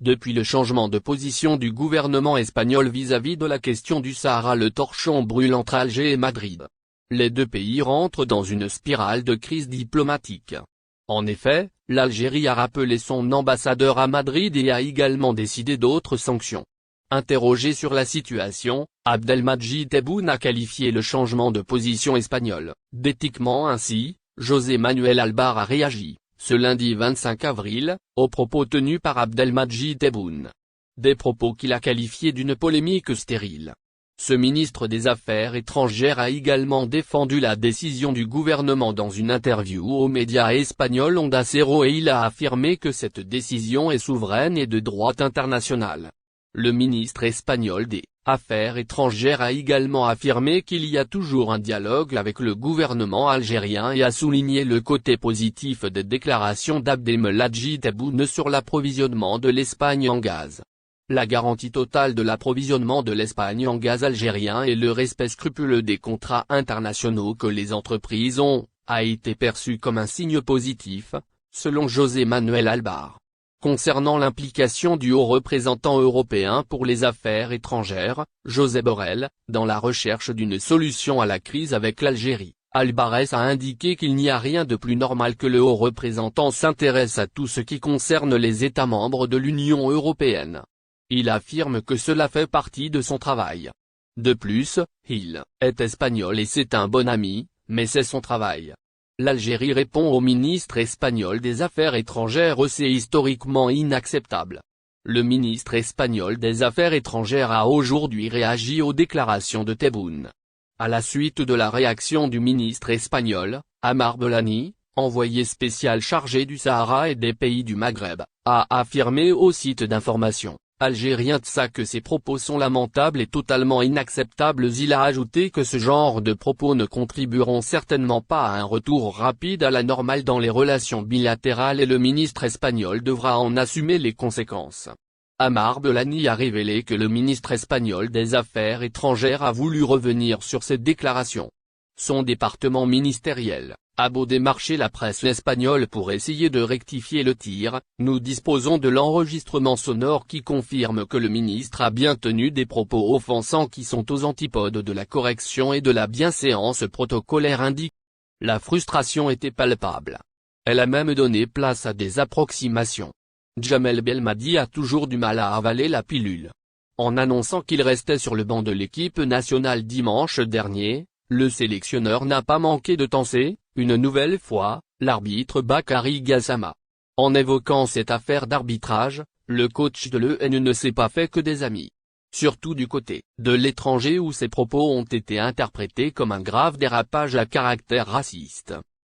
Depuis le changement de position du gouvernement espagnol vis-à-vis de la question du Sahara, le torchon brûle entre Alger et Madrid. Les deux pays rentrent dans une spirale de crise diplomatique. En effet, l'Algérie a rappelé son ambassadeur à Madrid et a également décidé d'autres sanctions. Interrogé sur la situation, Abdelmadjid Tebboune a qualifié le changement de position espagnol d'éthiquement. Ainsi, José Manuel Albar a réagi, ce lundi 25 avril, aux propos tenus par Abdelmadjid Tebboune. Des propos qu'il a qualifiés d'une polémique stérile. Ce ministre des Affaires étrangères a également défendu la décision du gouvernement dans une interview aux médias espagnols Onda Cero et il a affirmé que cette décision est souveraine et de droit international. Le ministre espagnol des Affaires étrangères a également affirmé qu'il y a toujours un dialogue avec le gouvernement algérien et a souligné le côté positif des déclarations d'Abdelmadjid Tebboune sur l'approvisionnement de l'Espagne en gaz. La garantie totale de l'approvisionnement de l'Espagne en gaz algérien et le respect scrupuleux des contrats internationaux que les entreprises ont, a été perçu comme un signe positif, selon José Manuel Albar. Concernant l'implication du haut représentant européen pour les affaires étrangères, Josep Borrell, dans la recherche d'une solution à la crise avec l'Algérie, Albares a indiqué qu'il n'y a rien de plus normal que le haut représentant s'intéresse à tout ce qui concerne les États membres de l'Union européenne. Il affirme que cela fait partie de son travail. De plus, il est espagnol et c'est un bon ami, mais c'est son travail. L'Algérie répond au ministre espagnol des Affaires étrangères. C'est historiquement inacceptable. Le ministre espagnol des Affaires étrangères a aujourd'hui réagi aux déclarations de Tebboune. À la suite de la réaction du ministre espagnol, Amar Belani, envoyé spécial chargé du Sahara et des pays du Maghreb, a affirmé au site d'information algérien TSA que ces propos sont lamentables et totalement inacceptables. Il a ajouté que ce genre de propos ne contribueront certainement pas à un retour rapide à la normale dans les relations bilatérales et le ministre espagnol devra en assumer les conséquences. Amar Belani a révélé que le ministre espagnol des Affaires étrangères a voulu revenir sur cette déclaration. Son département ministériel a beau démarcher la presse espagnole pour essayer de rectifier le tir, nous disposons de l'enregistrement sonore qui confirme que le ministre a bien tenu des propos offensants qui sont aux antipodes de la correction et de la bienséance protocolaire, indique. La frustration était palpable. Elle a même donné place à des approximations. Djamel Belmadi a toujours du mal à avaler la pilule. En annonçant qu'il restait sur le banc de l'équipe nationale dimanche dernier, le sélectionneur n'a pas manqué de tenser, une nouvelle fois, l'arbitre Bakary Gassama. En évoquant cette affaire d'arbitrage, le coach de l'EN ne s'est pas fait que des amis. Surtout du côté de l'étranger où ses propos ont été interprétés comme un grave dérapage à caractère raciste.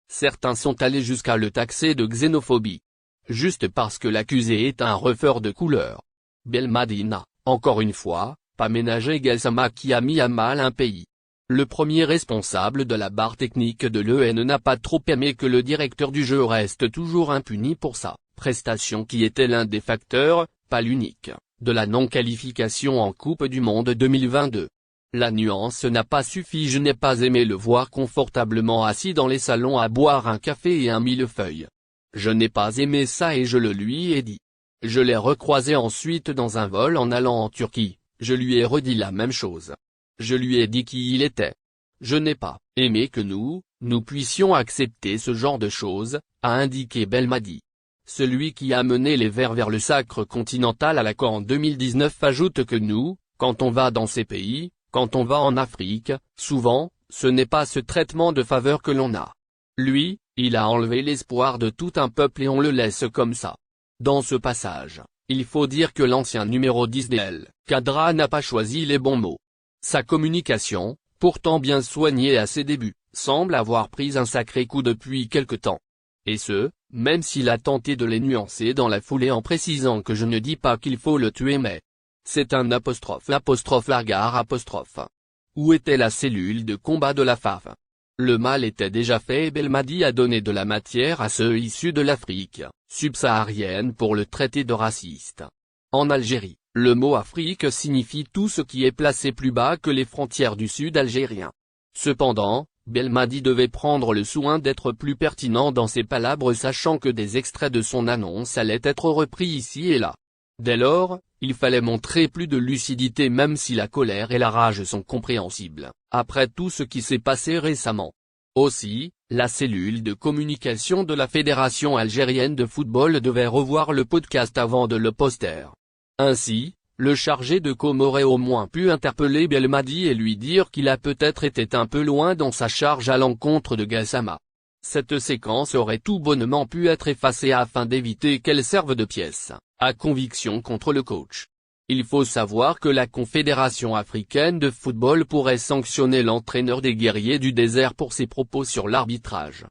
Certains sont allés jusqu'à le taxer de xénophobie. Juste parce que l'accusé est un refeur de couleur. Belmadi n'a, encore une fois, pas ménagé Gassama qui a mis à mal un pays. Le premier responsable de la barre technique de l'EN n'a pas trop aimé que le directeur du jeu reste toujours impuni pour sa prestation qui était l'un des facteurs, pas l'unique, de la non-qualification en Coupe du Monde 2022. La nuance n'a pas suffi. Je n'ai pas aimé le voir confortablement assis dans les salons à boire un café et un millefeuille. Je n'ai pas aimé ça et je le lui ai dit. Je l'ai recroisé ensuite dans un vol en allant en Turquie, je lui ai redit la même chose. Je lui ai dit qui il était. Je n'ai pas aimé que nous puissions accepter ce genre de choses, a indiqué Belmadi. Celui qui a mené les Verts vers le sacre continental à la CAN en 2019 ajoute que nous, quand on va dans ces pays, quand on va en Afrique, souvent, ce n'est pas ce traitement de faveur que l'on a. Lui, il a enlevé l'espoir de tout un peuple et on le laisse comme ça. Dans ce passage, il faut dire que l'ancien numéro 10 d'El Cadra n'a pas choisi les bons mots. Sa communication, pourtant bien soignée à ses débuts, semble avoir pris un sacré coup depuis quelque temps. Et ce, même s'il a tenté de les nuancer dans la foulée en précisant que je ne dis pas qu'il faut le tuer mais c'est un Lagarde. Où était la cellule de combat de la FAF? Le mal était déjà fait et Belmadi a donné de la matière à ceux issus de l'Afrique subsaharienne pour le traiter de raciste. En Algérie, le mot Afrique signifie tout ce qui est placé plus bas que les frontières du sud algérien. Cependant, Belmadi devait prendre le soin d'être plus pertinent dans ses palabres sachant que des extraits de son annonce allaient être repris ici et là. Dès lors, il fallait montrer plus de lucidité même si la colère et la rage sont compréhensibles, après tout ce qui s'est passé récemment. Aussi, la cellule de communication de la Fédération algérienne de football devait revoir le podcast avant de le poster. Ainsi, le chargé de com aurait au moins pu interpeller Belmadi et lui dire qu'il a peut-être été un peu loin dans sa charge à l'encontre de Gassama. Cette séquence aurait tout bonnement pu être effacée afin d'éviter qu'elle serve de pièce à conviction contre le coach. Il faut savoir que la Confédération africaine de football pourrait sanctionner l'entraîneur des guerriers du désert pour ses propos sur l'arbitrage.